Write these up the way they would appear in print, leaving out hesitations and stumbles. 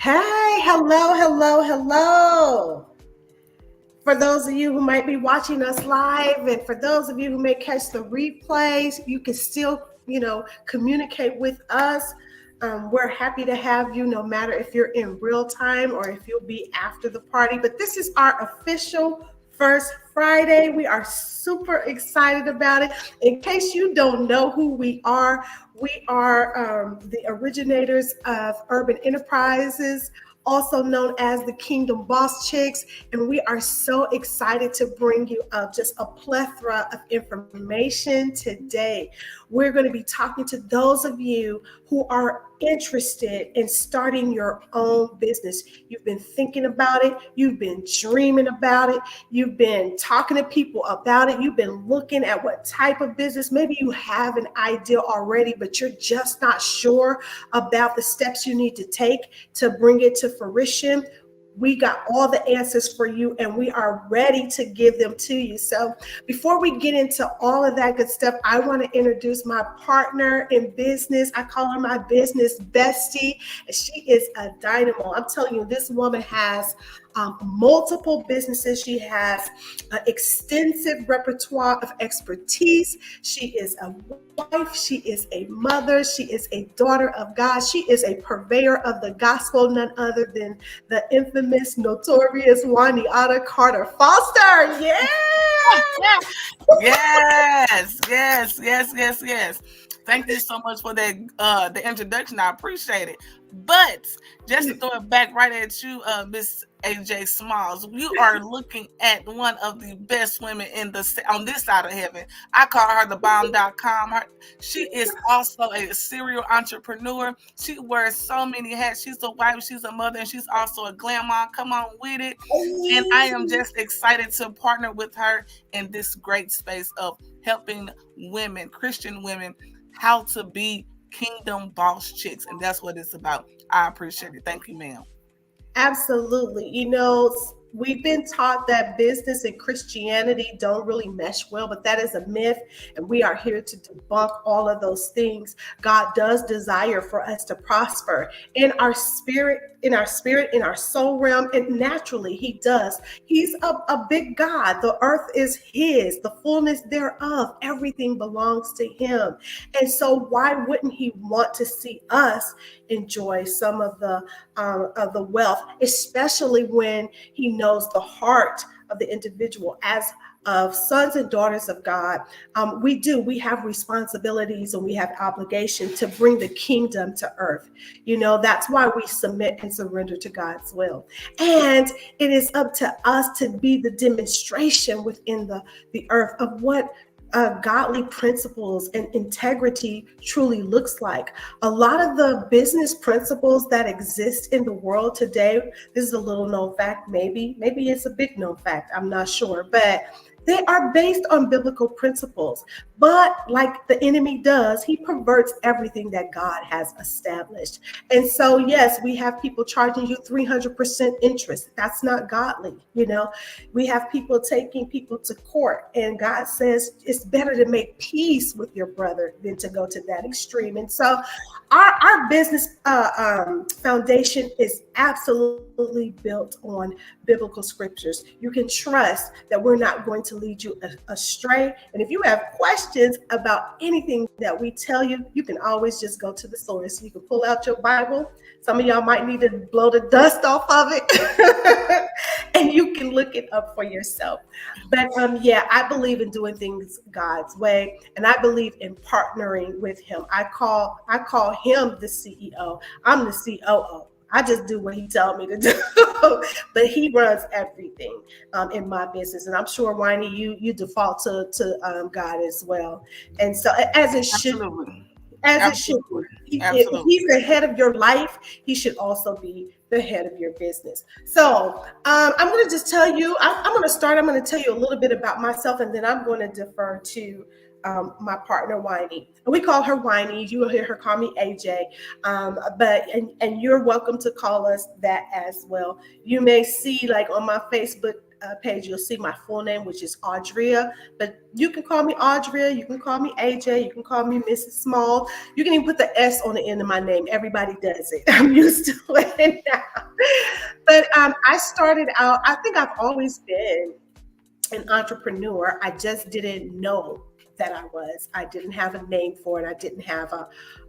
Hey, hello, hello, hello. For those of you who might be watching us live, and for those of you who may catch the replays, you can still, communicate with us. We're happy to have you no matter if you're in real time or if you'll be after the party. But this is our official first Friday. We are super excited about it. In case you don't know who we are the originators of Urban Enterprises, also known as the Kingdom Boss Chicks. And we are so excited to bring you just a plethora of information today. We're going to be talking to those of you who are interested in starting your own business. You've been thinking about it. You've been dreaming about it. You've been talking to people about it. You've been looking at what type of business. Maybe you have an idea already, but you're just not sure about the steps you need to take to bring it to fruition. We got all the answers for you, and we are ready to give them to you. So before we get into all of that good stuff, I want to introduce my partner in business. I call her my business bestie. She is a dynamo. I'm telling you, this woman has multiple businesses. She has an extensive repertoire of expertise. She is a wife. She is a mother. She is a daughter of God. She is a purveyor of the gospel, none other than the infamous, notorious Waniata Carter Foster. Yeah. Yes. Thank you so much for that the introduction. I appreciate it. But just to throw it back right at you, Miss AJ Smalls, you are looking at one of the best women on this side of heaven. I call her the bomb.com. She is also a serial entrepreneur. She wears so many hats. She's a wife, she's a mother, and she's also a grandma. Come on with it. And I am just excited to partner with her in this great space of helping women, Christian women, how to be kingdom boss chicks. And that's what it's about. I appreciate it. Thank you, ma'am. Absolutely. We've been taught that business and Christianity don't really mesh well, but that is a myth. And we are here to debunk all of those things. God does desire for us to prosper in our spirit, in our soul realm, and naturally he does. He's a big God. The earth is his, the fullness thereof. Everything belongs to him. And so why wouldn't he want to see us enjoy some of the wealth, especially when he knows the heart of the individual? As of sons and daughters of God, we have responsibilities and we have obligation to bring the kingdom to earth. That's why we submit and surrender to God's will. And it is up to us to be the demonstration within the earth of what godly principles and integrity truly looks like. A lot of the business principles that exist in the world today, this is a little known fact, maybe it's a big known fact, I'm not sure, but they are based on biblical principles. But like the enemy does, he perverts everything that God has established. And so, yes, we have people charging you 300% interest. That's not godly. We have people taking people to court, and God says it's better to make peace with your brother than to go to that extreme. And so our business foundation is absolutely built on biblical scriptures. You can trust that we're not going to lead you astray. And if you have questions about anything that we tell you, you can always just go to the source. You can pull out your Bible. Some of y'all might need to blow the dust off of it and you can look it up for yourself. But I believe in doing things God's way, and I believe in partnering with him. I call him the CEO. I'm the COO. I just do what he tells me to do, but he runs everything in my business. And I'm sure, Winey, you default to God as well. And so as it should, as it should be. If he's the head of your life, he should also be the head of your business. So I'm going to just tell you, I'm going to tell you a little bit about myself, and then I'm going to defer to my partner, Winey. And we call her Winey. You will hear her call me AJ. And you're welcome to call us that as well. You may see, like on my Facebook page, you'll see my full name, which is Audria. But you can call me Audria. You can call me AJ. You can call me Mrs. Small. You can even put the S on the end of my name. Everybody does it. I'm used to it now. But I started out, I think I've always been an entrepreneur. I just didn't know that I was. I didn't have a name for it. I didn't have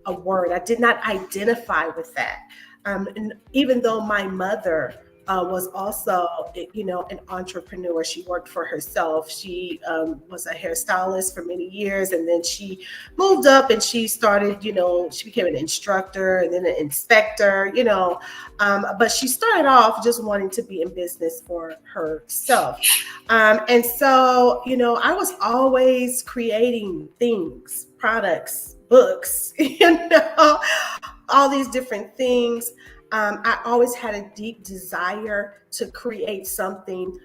a word. I did not identify with that. And even though my mother was also, an entrepreneur, she worked for herself. She was a hairstylist for many years, and then she moved up and she started, she became an instructor and then an inspector, but she started off just wanting to be in business for herself. And so, I was always creating things, products, books, all these different things. I always had a deep desire to create something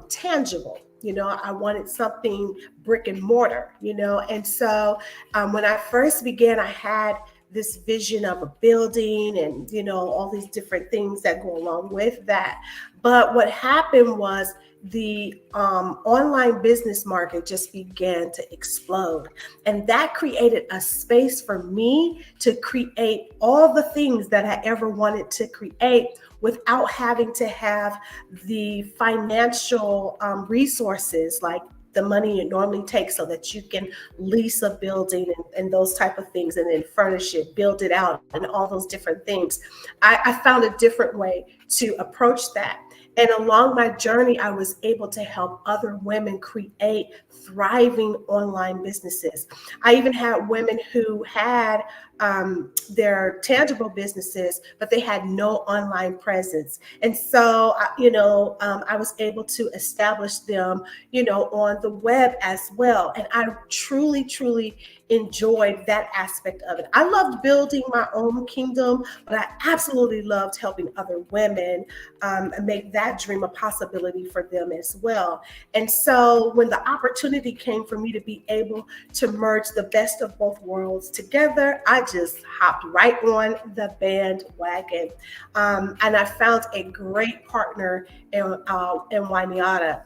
tangible. I wanted something brick and mortar, and so when I first began, I had this vision of a building and, all these different things that go along with that. But what happened was the online business market just began to explode. And that created a space for me to create all the things that I ever wanted to create without having to have the financial resources, like the money it normally takes, so that you can lease a building and those type of things, and then furnish it, build it out, and all those different things. I found a different way to approach that. And along my journey, I was able to help other women create thriving online businesses. I even had women who had their tangible businesses, but they had no online presence. And so, I was able to establish them, on the web as well. And I truly, truly enjoyed that aspect of it. I loved building my own kingdom, but I absolutely loved helping other women and make that dream a possibility for them as well. And so when the opportunity came for me to be able to merge the best of both worlds together, I just hopped right on the bandwagon. And I found a great partner in Waniata.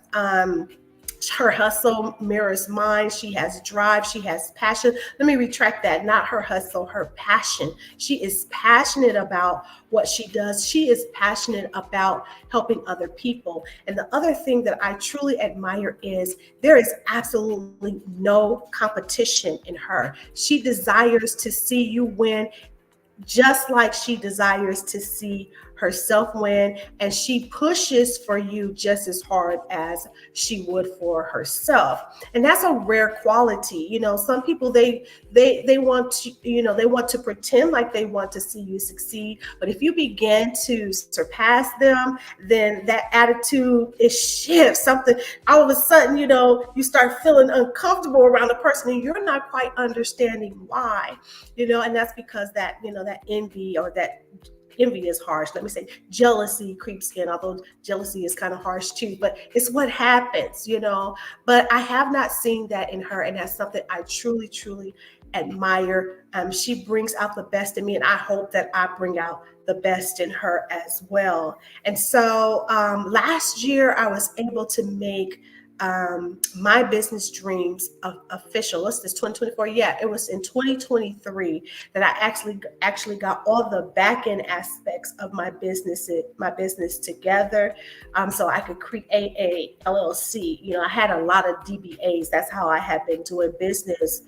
Her hustle mirrors mine. She has drive. She has passion. Let me retract that. Not her hustle, her passion. She is passionate about what she does. She is passionate about helping other people. And the other thing that I truly admire is there is absolutely no competition in her. She desires to see you win, just like she desires to see herself win, and she pushes for you just as hard as she would for herself. And that's a rare quality. Some people, they want to, they want to pretend like they want to see you succeed, but if you begin to surpass them, then that attitude, it shifts. Something, all of a sudden, you start feeling uncomfortable around a person and you're not quite understanding why. And that's because that envy, or that envy is harsh. Let me say jealousy creeps in, although jealousy is kind of harsh too, but it's what happens, But I have not seen that in her, and that's something I truly, truly admire. She brings out the best in me, and I hope that I bring out the best in her as well. And so last year, I was able to make my business dreams official. What's this, 2024? Yeah, it was in 2023 that I actually got all the back end aspects of my business together, so I could create a LLC. I had a lot of DBAs. That's how I had been doing business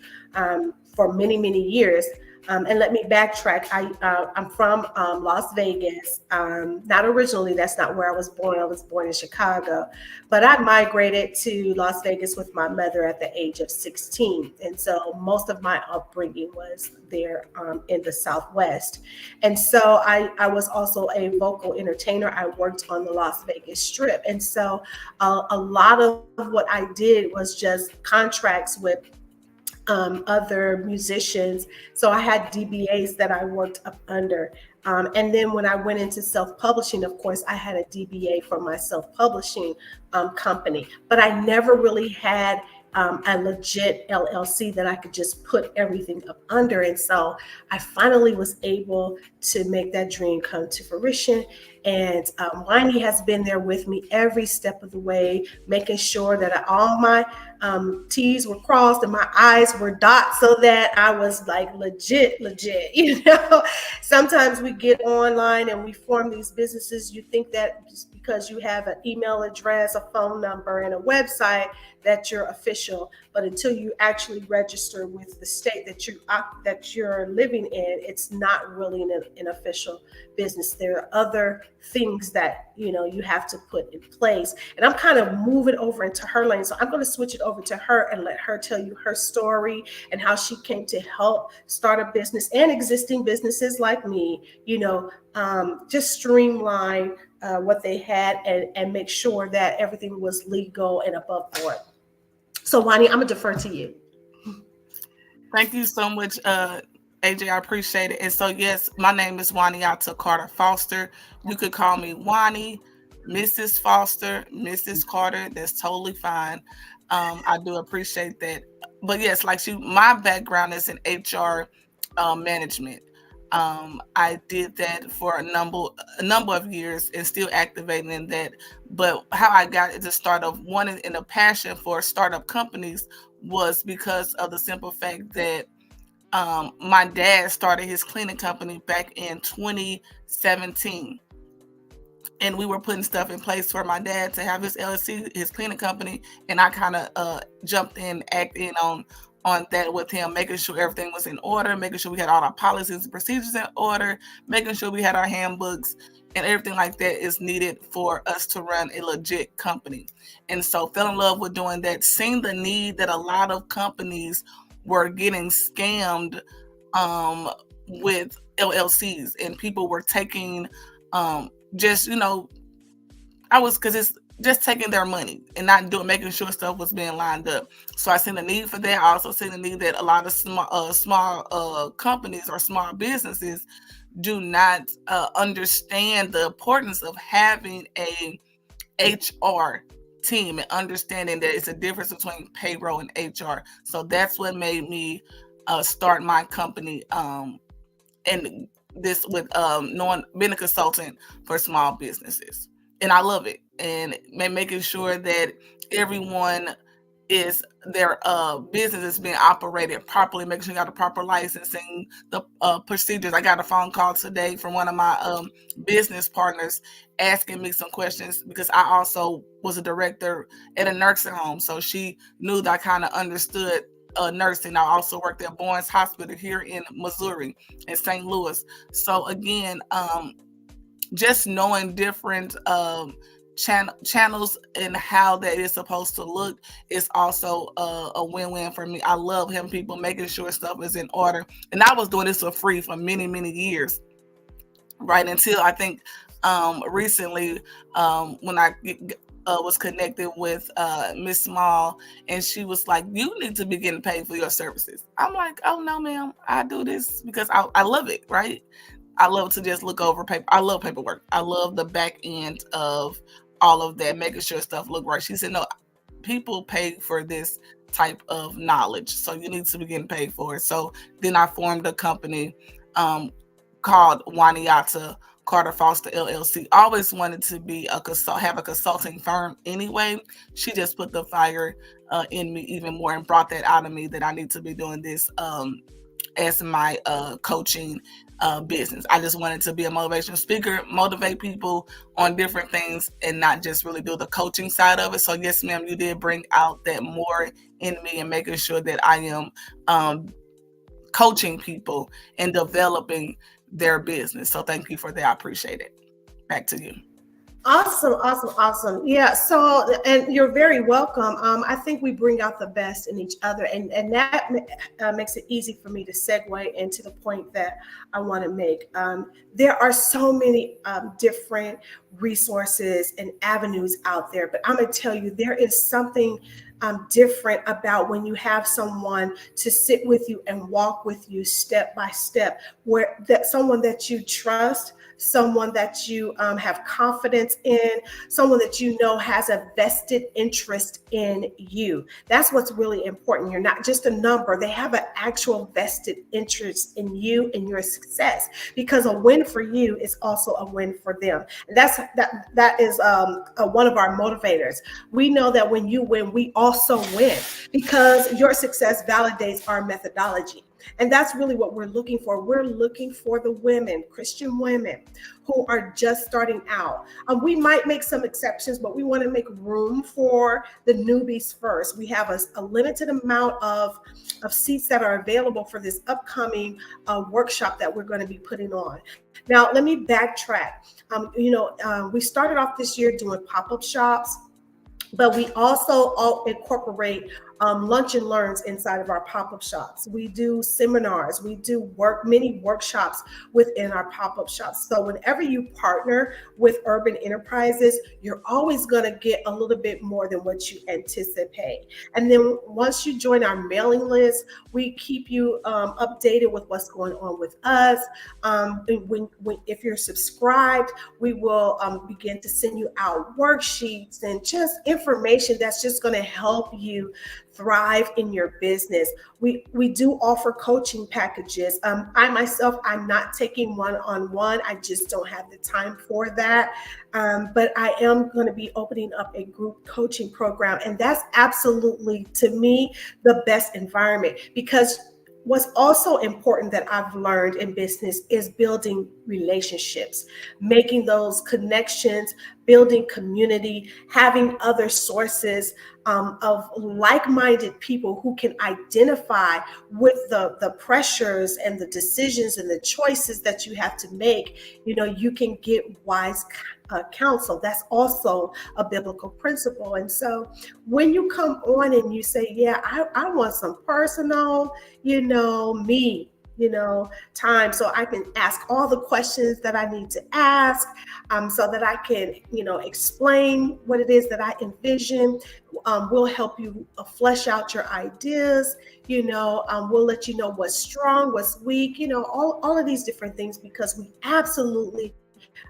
for many, many years. And let me backtrack. I'm from Las Vegas. Not originally, that's not where I was born. I was born in Chicago, but I migrated to Las Vegas with my mother at the age of 16. And so most of my upbringing was there in the Southwest. And so I was also a vocal entertainer. I worked on the Las Vegas Strip. And so a lot of what I did was just contracts with other musicians. So I had DBAs that I worked up under. And then when I went into self-publishing, of course, I had a DBA for my self-publishing company. But I never really had a legit LLC that I could just put everything up under. And so I finally was able to make that dream come to fruition. And Winey has been there with me every step of the way, making sure that all my T's were crossed and my I's were dotted so that I was like legit. Sometimes we get online and we form these businesses. You think that just because you have an email address, a phone number, and a website, that you're official, but until you actually register with the state that you're living in, it's not really an official business. There are other things that you have to put in place, and I'm kind of moving over into her lane, so I'm going to switch it over to her and let her tell you her story and how she came to help start a business and existing businesses like me, just streamline what they had and make sure that everything was legal and above board. So, Wani, I'm going to defer to you. Thank you so much, AJ. I appreciate it. And so, yes, my name is Waniata Carter Foster. You could call me Wani, Mrs. Foster, Mrs. Carter. That's totally fine. I do appreciate that. But yes, like my background is in HR management. I did that for a number of years and still activating in that. But how I got at the start of wanting and a passion for startup companies was because of the simple fact that my dad started his cleaning company back in 2017. And we were putting stuff in place for my dad to have his LLC, his cleaning company. And I kind of jumped in, acted in on that with him, making sure everything was in order, making sure we had all our policies and procedures in order, making sure we had our handbooks and everything like that is needed for us to run a legit company. And so fell in love with doing that, seeing the need that a lot of companies were getting scammed with LLCs, and people were taking because it's just taking their money and not making sure stuff was being lined up. So I seen the need for that. I also seen the need that a lot of small companies or small businesses do not understand the importance of having a HR team and understanding that it's a difference between payroll and HR. So that's what made me start my company and this with being a consultant for small businesses. And I love it. And making sure that everyone is their business is being operated properly, making sure you got the proper licensing, the procedures. I got a phone call today from one of my business partners asking me some questions because I also was a director at a nursing home. So she knew that I kind of understood nursing. I also worked at Boynes Hospital here in Missouri and St. Louis. So again, just knowing different channels and how that is supposed to look is also a win-win for me. I love having people making sure stuff is in order. And I was doing this for free for many, many years, right until I think recently when I was connected with Miss Small, and she was like, you need to be getting paid for your services. I'm like, oh no, ma'am, I do this because I love it, right? I love to just look over paper. I love paperwork. I love the back end of all of that, making sure stuff look right. She said, no, people pay for this type of knowledge, so you need to be getting paid for it. So then I formed a company called Waniata Carter Foster LLC. Always wanted to be have a consulting firm anyway. She just put the fire in me even more and brought that out of me that I need to be doing this as my coaching business. I just wanted to be a motivational speaker, motivate people on different things and not just really do the coaching side of it. So yes, ma'am, you did bring out that more in me and making sure that I am coaching people and developing their business. So thank you for that. I appreciate it. Back to you. Awesome. Yeah. So, and you're very welcome. I think we bring out the best in each other, and that makes it easy for me to segue into the point that I want to make. There are so many different resources and avenues out there, but I'm going to tell you, there is something different about when you have someone to sit with you and walk with you step by step, where that someone that you trust, someone that you have confidence in, someone that you know has a vested interest in you. That's what's really important. You're not just a number. They have an actual vested interest in you and your success, because a win for you is also a win for them. And that is one of our motivators. We know that when you win, we also win, because your success validates our methodology. And that's really what we're looking for. We're looking for the women, Christian women, who are just starting out. We might make some exceptions, but we want to make room for the newbies first. We have a limited amount of seats that are available for this upcoming workshop that we're going to be putting on. Now, let me backtrack. We started off this year doing pop-up shops, but we also all incorporate lunch and learns inside of our pop-up shops. We do seminars, we do many workshops within our pop-up shops. So whenever you partner with Urban Enterprises, you're always going to get a little bit more than what you anticipate. And then once you join our mailing list, we keep you updated with what's going on with us. If you're subscribed, we will begin to send you out worksheets and just information that's just going to help you thrive in your business. We do offer coaching packages. I myself, I'm not taking one-on-one. I just don't have the time for that. But I am going to be opening up a group coaching program. And that's absolutely, to me, the best environment, because what's also important that I've learned in business is building relationships, making those connections, building community, having other sources of like-minded people who can identify with the pressures and the decisions and the choices that you have to make. You can get wise counsel. That's also a biblical principle. And so when you come on and you say, yeah, I want some personal, time, so I can ask all the questions that I need to ask, so that I can, explain what it is that I envision. We'll help you flesh out your ideas. We'll let you know what's strong, what's weak, all of these different things, because we absolutely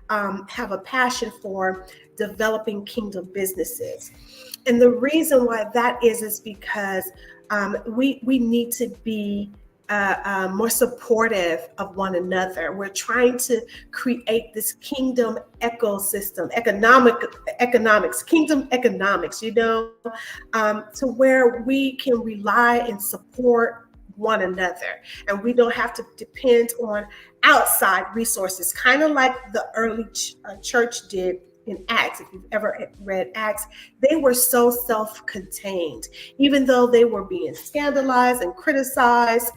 have a passion for developing kingdom businesses. And the reason why that is because we need to be more supportive of one another. We're trying to create this kingdom ecosystem, kingdom economics, to where we can rely and support one another, and we don't have to depend on outside resources, kind of like the early church did in Acts. If you've ever read Acts, they were so self-contained. Even though they were being scandalized and criticized,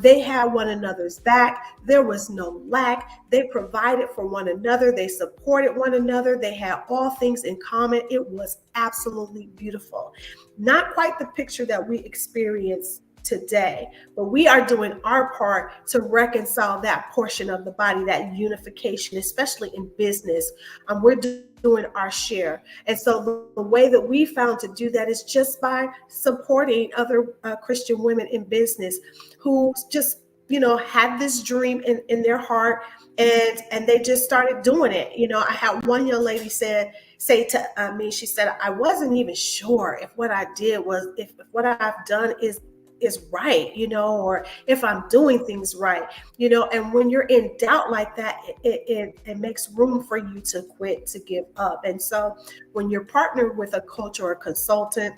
they had one another's back. There was no lack. They provided for one another. They supported one another. They had all things in common. It was absolutely beautiful. Not quite the picture that we experience today, but we are doing our part to reconcile that portion of the body, that unification, especially in business. We're doing our share. And so the way that we found to do that is just by supporting other Christian women in business who just, had this dream in their heart, and they just started doing it. I had one young lady say to me, she said, I wasn't even sure if what I did was, if what I've done is right, or if I'm doing things right, and when you're in doubt like that, it makes room for you to quit, to give up. And so when you're partnered with a coach or a consultant,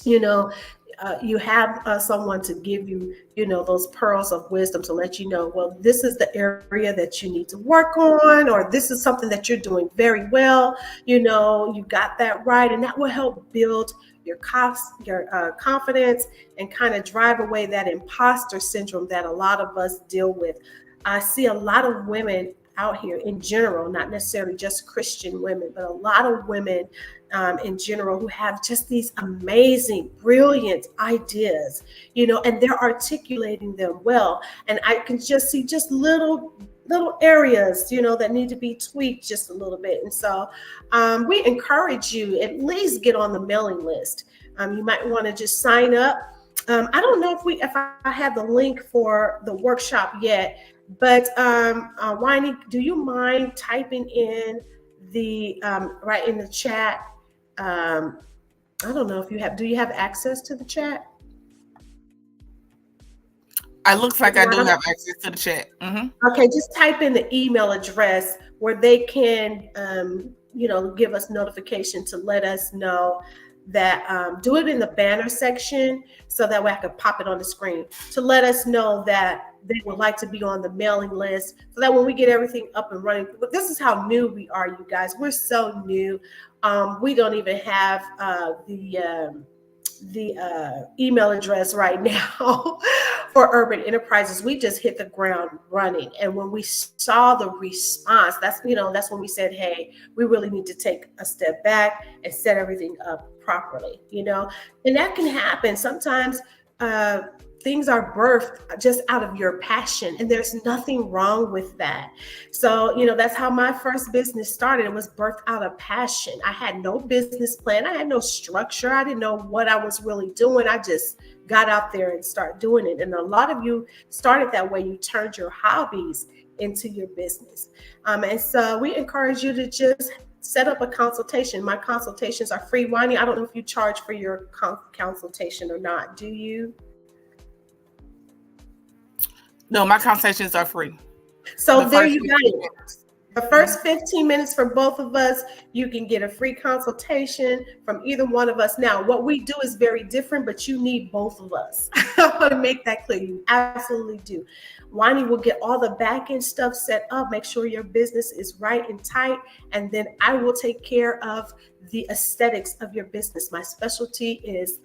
you have someone to give you, those pearls of wisdom to let you know, well, this is the area that you need to work on, or this is something that you're doing very well, you got that right. And that will help build your confidence and kind of drive away that imposter syndrome that a lot of us deal with. I see a lot of women out here in general, not necessarily just Christian women, but a lot of women in general who have just these amazing, brilliant ideas, and they're articulating them well. And I can just see just little areas, that need to be tweaked just a little bit. And so we encourage you, at least get on the mailing list. You might want to just sign up. I don't know if I have the link for the workshop yet, but Winey, do you mind typing in the right in the chat? Um, I don't know if you have. Do you have access to the chat? It looks like I do have access to the chat. Okay, just type in the email address where they can, give us notification to let us know that. Do it in the banner section so that way I can pop it on the screen to let us know that they would like to be on the mailing list so that when we get everything up and running. But this is how new we are, you guys. We're so new. We don't even have the email address right now for Urban Enterprises. We just hit the ground running, and when we saw the response, that's when we said, hey, we really need to take a step back and set everything up properly, and that can happen sometimes. Things are birthed just out of your passion, and there's nothing wrong with that. So, that's how my first business started. It was birthed out of passion. I had no business plan. I had no structure. I didn't know what I was really doing. I just got out there and started doing it. And a lot of you started that way. You turned your hobbies into your business. And so we encourage you to just set up a consultation. My consultations are free. Wani, I don't know if you charge for your consultation or not. Do you? No, my consultations are free. So there you go. The first 15 minutes for both of us, you can get a free consultation from either one of us. Now, what we do is very different, but you need both of us. I want to make that clear. You absolutely do. Wani will get all the back end stuff set up, make sure your business is right and tight, and then I will take care of the aesthetics of your business. My specialty is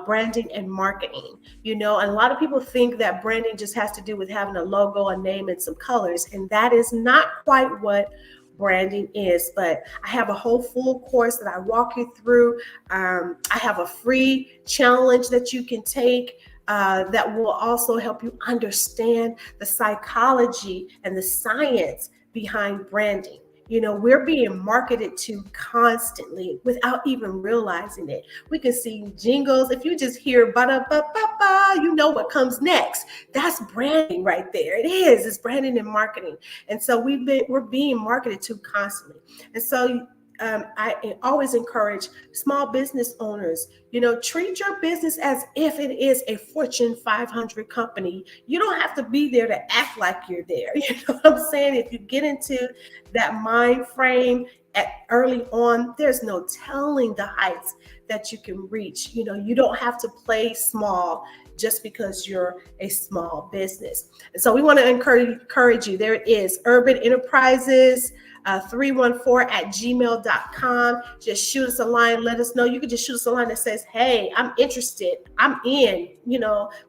branding and marketing, and a lot of people think that branding just has to do with having a logo, a name, and some colors, and that is not quite what branding is. But I have a whole full course that I walk you through. I have a free challenge that you can take that will also help you understand the psychology and the science behind branding. We're being marketed to constantly without even realizing it. We can see jingles. If you just hear ba-da-ba-ba-ba, you know what comes next. That's branding right there. It is. It's branding and marketing. And so we're being marketed to constantly. And so I always encourage small business owners, treat your business as if it is a Fortune 500 company. You don't have to be there to act like you're there. You know what I'm saying? If you get into that mind frame early on, there's no telling the heights that you can reach. You don't have to play small just because you're a small business. And so we want to encourage you. There it is, Urban Enterprises. 314@gmail.com. Just shoot us a line. Let us know. You can just shoot us a line that says, hey, I'm interested. I'm in,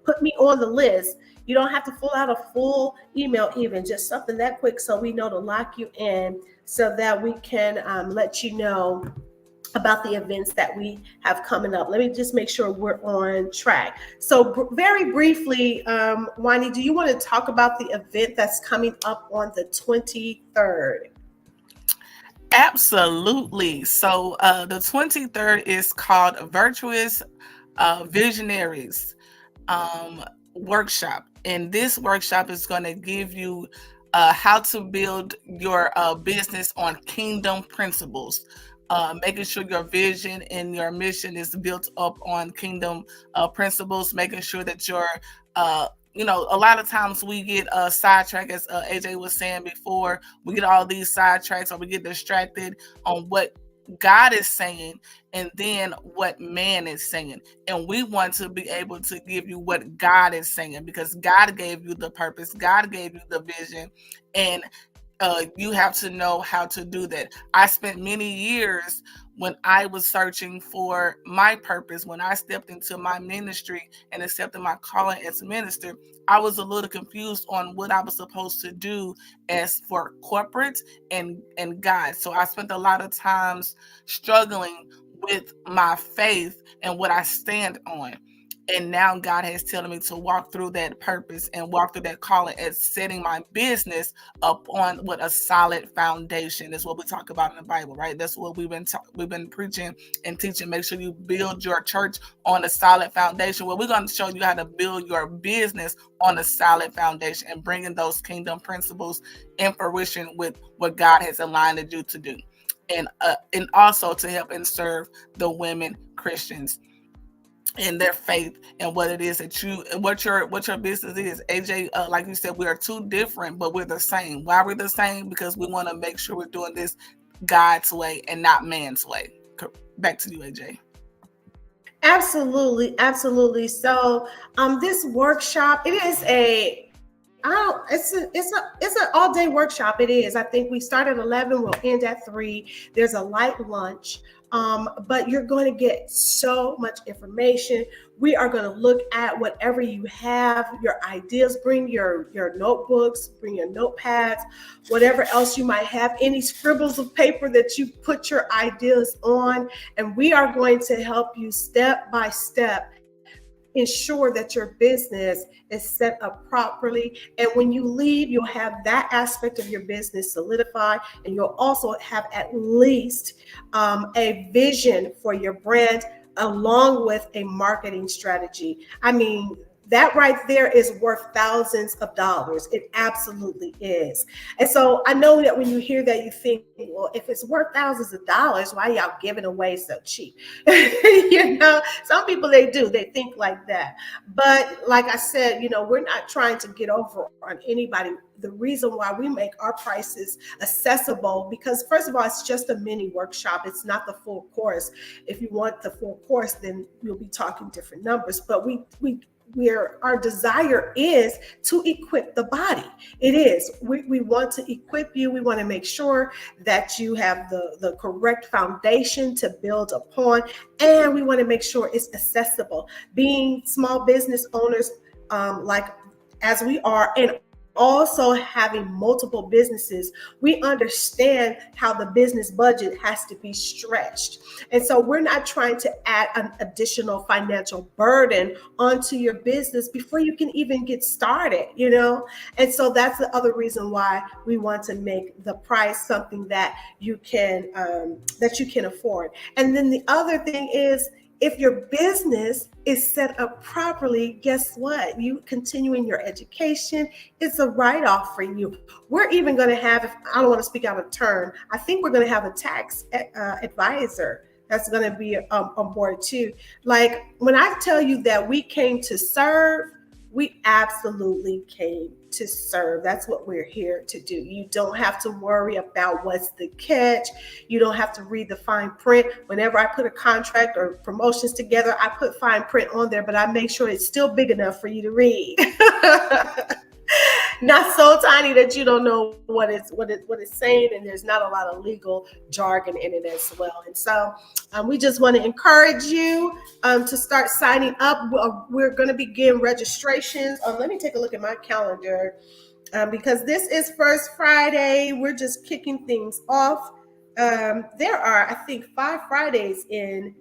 put me on the list. You don't have to fill out a full email even, just something that quick so we know to lock you in so that we can let you know about the events that we have coming up. Let me just make sure we're on track. So very briefly, Wani, do you want to talk about the event that's coming up on the 23rd? Absolutely. So the 23rd is called Virtuous Visionaries Workshop. And this workshop is going to give you how to build your business on kingdom principles. Making sure your vision and your mission is built up on kingdom principles, making sure that your a lot of times we get sidetracked, as AJ was saying before. We get all these sidetracks, or we get distracted on what God is saying and then what man is saying. And we want to be able to give you what God is saying, because God gave you the purpose, God gave you the vision, and you have to know how to do that. I spent many years when I was searching for my purpose, when I stepped into my ministry and accepted my calling as a minister, I was a little confused on what I was supposed to do as for corporate and God. So I spent a lot of times struggling with my faith and what I stand on. And now God has telling me to walk through that purpose and walk through that calling and setting my business up on with a solid foundation. That's what we talk about in the Bible, right? That's what we've been preaching and teaching. Make sure you build your church on a solid foundation. Well, we're going to show you how to build your business on a solid foundation and bringing those kingdom principles in fruition with what God has aligned you to do, and also to help and serve the women Christians in their faith and what it is that what your business is. AJ, like you said, we are two different, but we're the same. Why we're the same? Because we want to make sure we're doing this God's way and not man's way. Back to you, AJ. Absolutely, absolutely. So, this workshop, it is it's an all day workshop. It is. I think we start at 11. We'll end at 3. There's a light lunch. But you're going to get so much information. We are going to look at whatever you have, your ideas. Bring your notebooks, bring your notepads, whatever else you might have, any scribbles of paper that you put your ideas on. And we are going to help you step by step ensure that your business is set up properly. And when you leave, you'll have that aspect of your business solidified, and you'll also have at least a vision for your brand along with a marketing strategy. I mean, that right there is worth thousands of dollars. It absolutely is. And so I know that when you hear that, you think, well, if it's worth thousands of dollars, why y'all giving away so cheap? Some people, they think like that. But like I said, we're not trying to get over on anybody. The reason why we make our prices accessible, because first of all, it's just a mini workshop. It's not the full course. If you want the full course, then we'll be talking different numbers. But where our desire is to equip the body. It is. We want to equip you. We want to make sure that you have the correct foundation to build upon. And we want to make sure it's accessible. Being small business owners, like as we are, and also having multiple businesses, we understand how the business budget has to be stretched. And so we're not trying to add an additional financial burden onto your business before you can even get started, And so that's the other reason why we want to make the price something that you can afford. And then the other thing is, if your business is set up properly, guess what? You continuing your education, it's a write-off for you. We're even going to have, if I don't want to speak out of turn, I think we're going to have a tax advisor that's going to be on board too. Like when I tell you that we came to serve, we absolutely came to serve. That's what we're here to do. You don't have to worry about what's the catch. You don't have to read the fine print. Whenever I put a contract or promotions together, I put fine print on there, but I make sure it's still big enough for you to read. Not so tiny that you don't know what it's saying, and there's not a lot of legal jargon in it as well. And so we just want to encourage you to start signing up. We're going to begin registrations. Let me take a look at my calendar because this is First Friday. We're just kicking things off. There are, I think, 5 Fridays in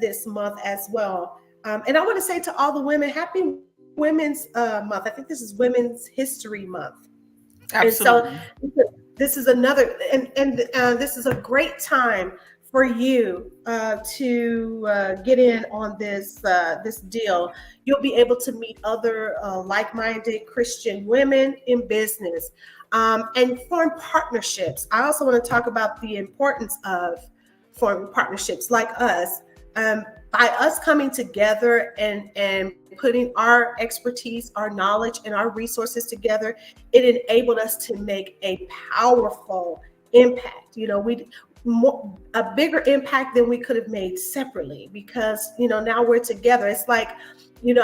this month as well. And I want to say to all the women, happy Women's Month. I think this is Women's History Month. Absolutely. And so this is another, and this is a great time for you to get in on this deal. You'll be able to meet other like-minded Christian women in business and form partnerships. I also want to talk about the importance of forming partnerships like us. By us coming together and putting our expertise, our knowledge, and our resources together, it enabled us to make a powerful impact. A bigger impact than we could have made separately, because now we're together. It's like,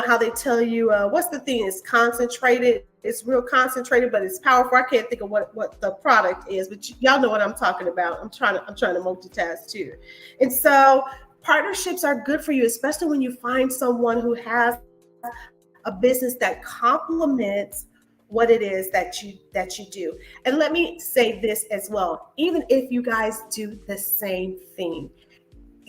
how they tell you, what's the thing? It's concentrated. It's real concentrated, but it's powerful. I can't think of what the product is, but y'all know what I'm talking about. I'm trying to multitask too, and so. Partnerships are good for you, especially when you find someone who has a business that complements what it is that you do. And let me say this as well, even if you guys do the same thing,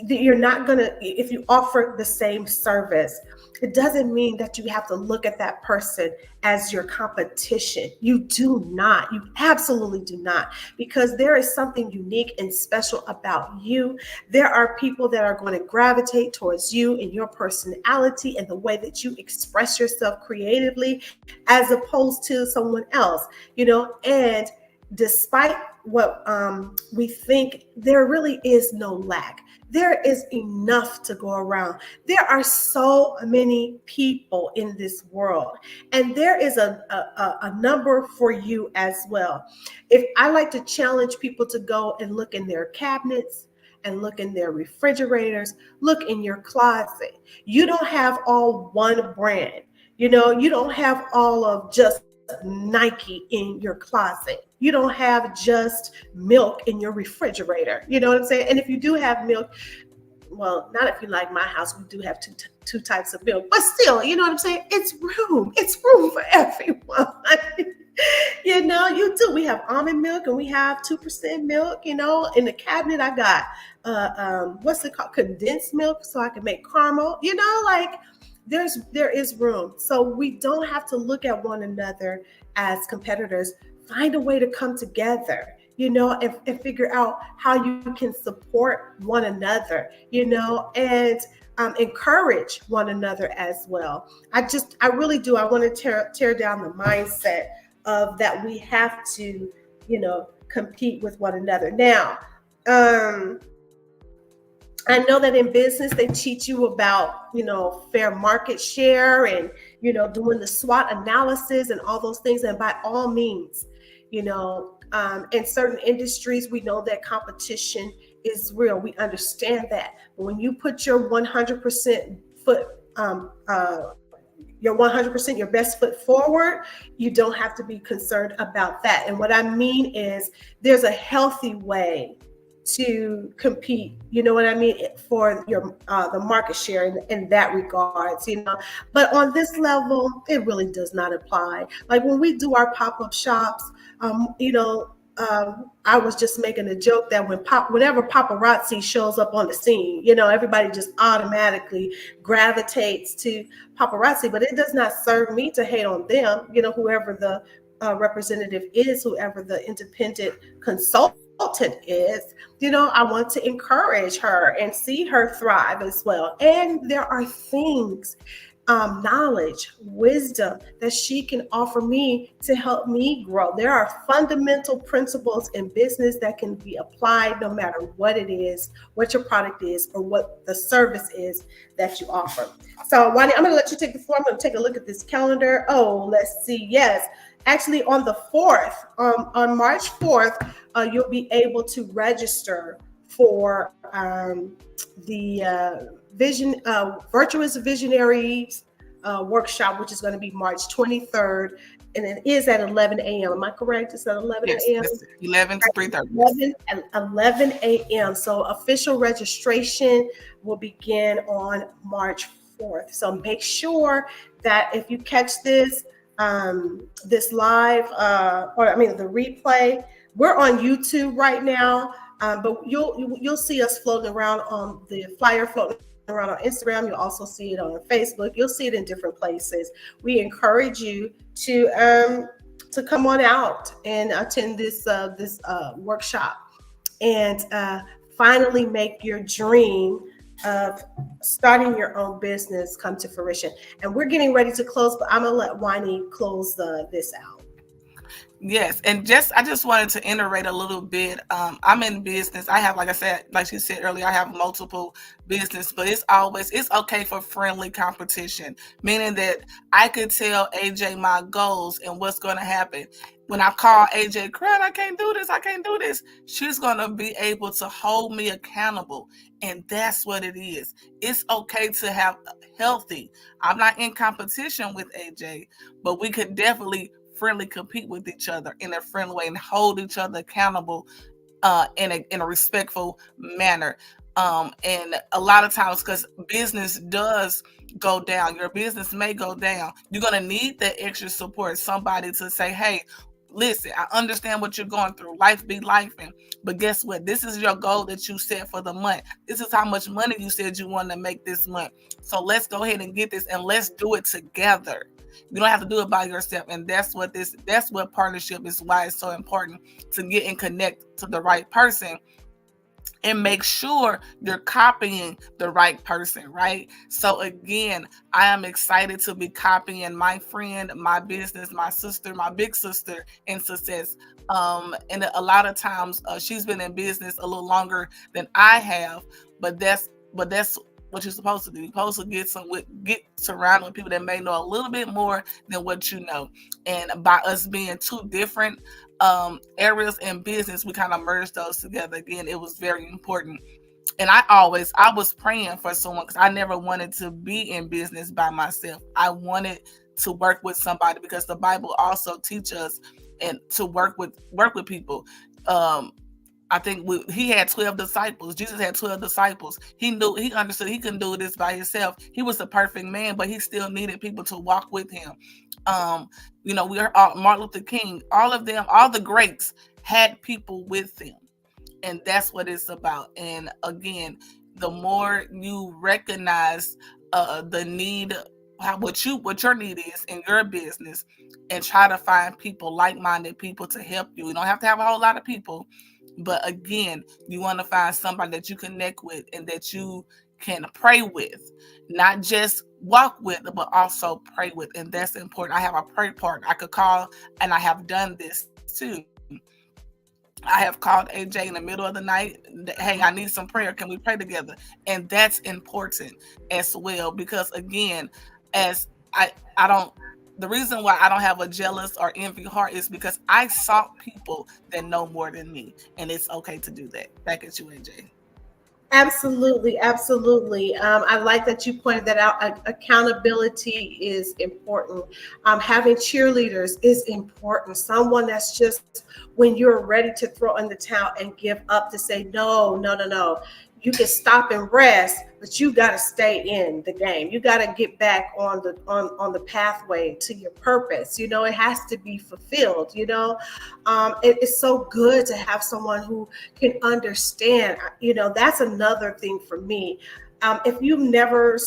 you're not going to, if you offer the same service, it doesn't mean that you have to look at that person as your competition. You do not. You absolutely do not, because there is something unique and special about you. There are people that are going to gravitate towards you and your personality and the way that you express yourself creatively, as opposed to someone else, and despite what we think, there really is no lack. There is enough to go around. There are so many people in this world, and there is a number for you as well. If I like to challenge people to go and look in their cabinets and look in their refrigerators, look in your closet. You don't have all one brand. You don't have all of just Nike in your closet. You don't have just milk in your refrigerator. You know what I'm saying? And if you do have milk, well, not if you like my house, we do have two types of milk, but still, you know what I'm saying? It's room for everyone. You do. We have almond milk and we have 2% milk. In the cabinet, I got what's it called? Condensed milk, so I can make caramel. Like there is room. So we don't have to look at one another as competitors. Find a way to come together, and figure out how you can support one another, and encourage one another as well. I really do. I want to tear down the mindset of that we have to, compete with one another. Now, I know that in business, they teach you about, fair market share and, doing the SWOT analysis and all those things. And by all means, in certain industries, we know that competition is real. We understand that. But when you put your 100% your best foot forward, you don't have to be concerned about that. And what I mean is there's a healthy way to compete, you know what I mean, for your the market share in that regards, But on this level, it really does not apply. Like when we do our pop-up shops, I was just making a joke that whenever paparazzi shows up on the scene, everybody just automatically gravitates to paparazzi, but it does not serve me to hate on them, whoever the representative is, whoever the independent consultant is, I want to encourage her and see her thrive as well. And there are things, knowledge, wisdom that she can offer me to help me grow. There are fundamental principles in business that can be applied no matter what it is, what your product is, or what the service is that you offer. So, Wani, I'm going to let you take the floor. I'm going to take a look at this calendar. Oh, let's see. Yes. Actually, on the 4th, on March 4th, you'll be able to register for the Virtuous Visionaries workshop, which is going to be March 23rd, and it is at 11 a.m. Am I correct? It's at 11 a.m.? Yes, 11 to 3:30. 11 a.m. So official registration will begin on March 4th. So make sure that if you catch this live, the replay, we're on YouTube right now, but you'll see us floating around on the flyer, floating around on Instagram. You'll also see it on Facebook. You'll see it in different places. We encourage you to come on out and attend this workshop and finally make your dream of starting your own business come to fruition. And we're getting ready to close, but I'm gonna let Wani close this out. Yes, and I just wanted to iterate a little bit. I'm in business. I have, like she said earlier, I have multiple business, but it's okay for friendly competition, meaning that I could tell AJ my goals and what's going to happen. When I call AJ, Crowd, I can't do this, she's going to be able to hold me accountable. And that's what it is. It's okay to have healthy. I'm not in competition with AJ, but we could definitely friendly compete with each other in a friendly way and hold each other accountable in a respectful manner. And a lot of times, because business does go down, your business may go down, you're going to need that extra support, somebody to say, hey, listen, I understand what you're going through. Life be life, and But guess what? This is your goal that you set for the month. This is how much money you said you want to make this month. So let's go ahead and get this, and let's do it together. You don't have to do it by yourself. And that's what partnership is, why it's so important to get and connect to the right person and make sure you're copying the right person, right? So again, I am excited to be copying my friend, my business, my sister, my big sister in success. And a lot of times she's been in business a little longer than I have, but that's what you're supposed to do. You're supposed to get surrounded with people that may know a little bit more than what you know. And by us being two different areas in business, we kind of merged those together. Again, it was very important. And I was praying for someone, because I never wanted to be in business by myself. I wanted to work with somebody, because the Bible also teaches us and to work with people. I think he had 12 disciples. Jesus had 12 disciples. He understood he couldn't do this by himself. He was the perfect man, but he still needed people to walk with him. We are Martin Luther King, all of them, all the greats had people with them. And that's what it's about. And again, the more you recognize the need, what your need is in your business, and try to find people, like-minded people, to help you. You don't have to have a whole lot of people, but again, you want to find somebody that you connect with and that you can pray with, not just walk with, but also pray with. And that's important. I have a prayer partner I could call, and I have done this too. I have called AJ in the middle of the night. Hey, I need some prayer. Can we pray together? And that's important as well, because again, as I don't, the reason why I don't have a jealous or envy heart is because I sought people that know more than me, and it's okay to do that. Back at you, AJ. Absolutely, absolutely. I like that you pointed that out. Accountability is important. Having cheerleaders is important. Someone that's just, when you're ready to throw in the towel and give up, to say, no, no, no, no. You can stop and rest, but you got to stay in the game. You got to get back on the pathway to your purpose. It has to be fulfilled. It's so good to have someone who can understand. That's another thing for me. If you've never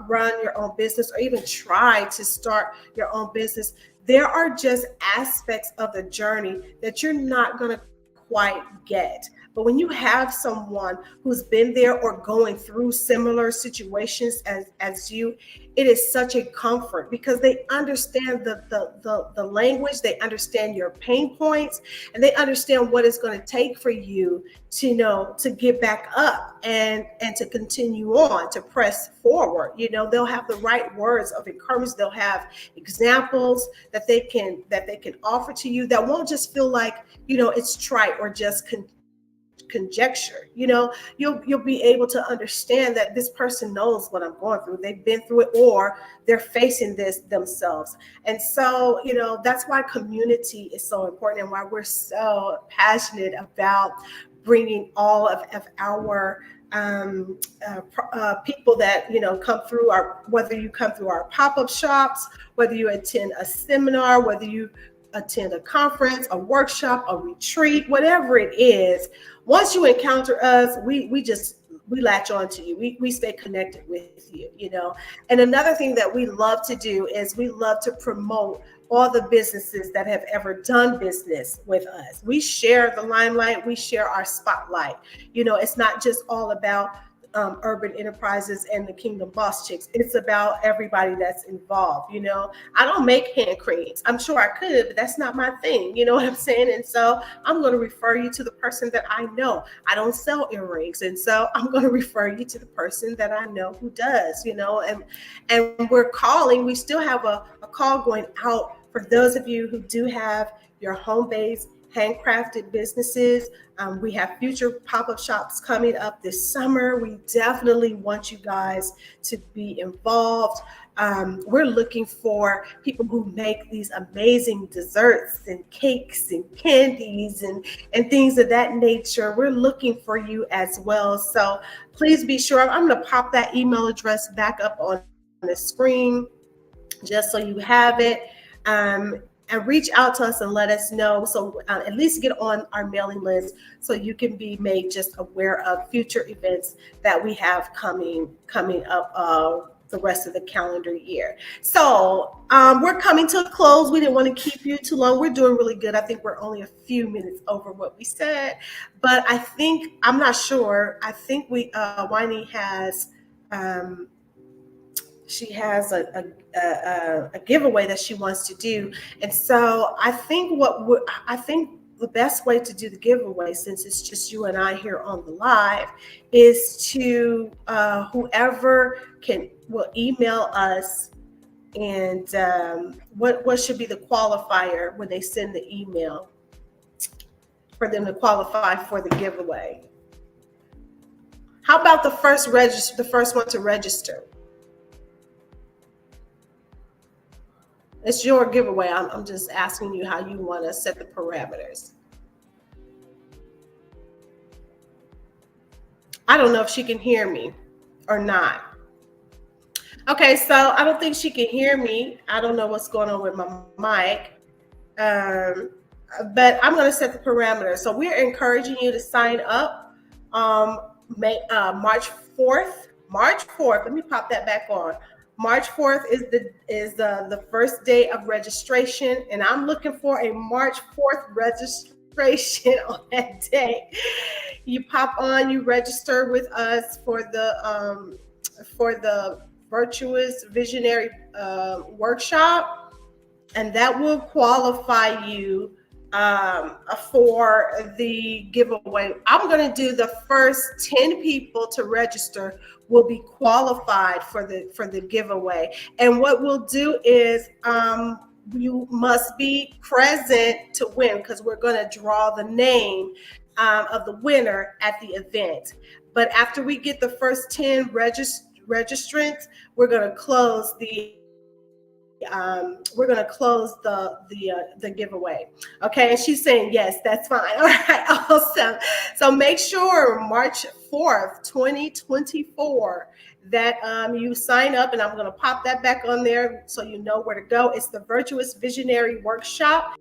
run your own business, or even try to start your own business, there are just aspects of the journey that you're not going to quite get. But when you have someone who's been there or going through similar situations as you, it is such a comfort, because they understand the language, they understand your pain points, and they understand what it's going to take for you to get back up and to continue on, to press forward. They'll have the right words of encouragement. They'll have examples that they can offer to you, that won't just feel like it's trite or just conjecture. You'll be able to understand that this person knows what I'm going through. They've been through it, or they're facing this themselves. And so that's why community is so important, and why we're so passionate about bringing all of our people that come through whether you come through our pop-up shops, whether you attend a seminar, whether you attend a conference, a workshop, a retreat, whatever it is. Once you encounter us, we latch on to you. We stay connected with you. And another thing that we love to do is we love to promote all the businesses that have ever done business with us. We share the limelight. We share our spotlight. It's not just all about Urban Enterprises and the Kingdom Boss Chicks. It's about everybody that's involved. I don't make hand creams. I'm sure I could, but that's not my thing. You know what I'm saying? And so I'm going to refer you to the person that I know. I don't sell earrings, and so I'm going to refer you to the person that I know who does. And we're calling. We still have a call going out for those of you who do have your home-based handcrafted businesses. We have future pop-up shops coming up this summer. We definitely want you guys to be involved. We're looking for people who make these amazing desserts and cakes and candies and things of that nature. We're looking for you as well. So please be sure. I'm going to pop that email address back up on the screen just so you have it. and reach out to us and let us know. So at least get on our mailing list so you can be made just aware of future events that we have coming up the rest of the calendar year. So we're coming to a close. We didn't want to keep you too long. We're doing really good. I think we're only a few minutes over what we said, but I think, I'm not sure. I think Winnie has, she has a giveaway that she wants to do. And so I think I think the best way to do the giveaway, since it's just you and I here on the live, is to whoever will email us. And what should be the qualifier when they send the email for them to qualify for the giveaway? How about the first one to register? It's your giveaway. I'm just asking you how you want to set the parameters. I don't know if she can hear me or not. Okay, so I don't think she can hear me. I don't know what's going on with my mic. But I'm going to set the parameters. So we're encouraging you to sign up March 4th. Let me pop that back on. March 4th is the first day of registration, and I'm looking for a March 4th registration on that day. You pop on, you register with us for the Virtuous Visionary Workshop, and that will qualify you for the giveaway. I'm going to do the first 10 people to register will be qualified for the giveaway. And what we'll do is you must be present to win, because we're going to draw the name of the winner at the event. But after we get the first 10 registrants, we're going to close the giveaway. Okay, and she's saying yes, that's fine. All right, awesome. So make sure March 4th, 2024, that you sign up, and I'm going to pop that back on there so you know where to go. It's the Virtuous Visionary Workshop.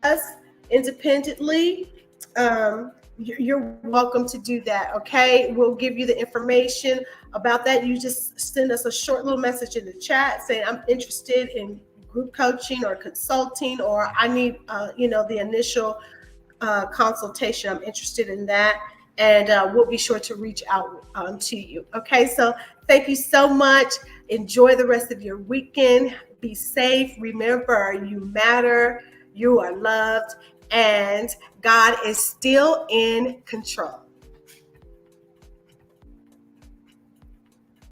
Us independently, you're welcome to do that. Okay, we'll give you the information about that. You just send us a short little message in the chat saying, I'm interested in group coaching or consulting, or I need the initial consultation. I'm interested in that, and we'll be sure to reach out to you. Okay, so thank you so much. Enjoy the rest of your weekend. Be safe. Remember, you matter. You are loved, and God is still in control.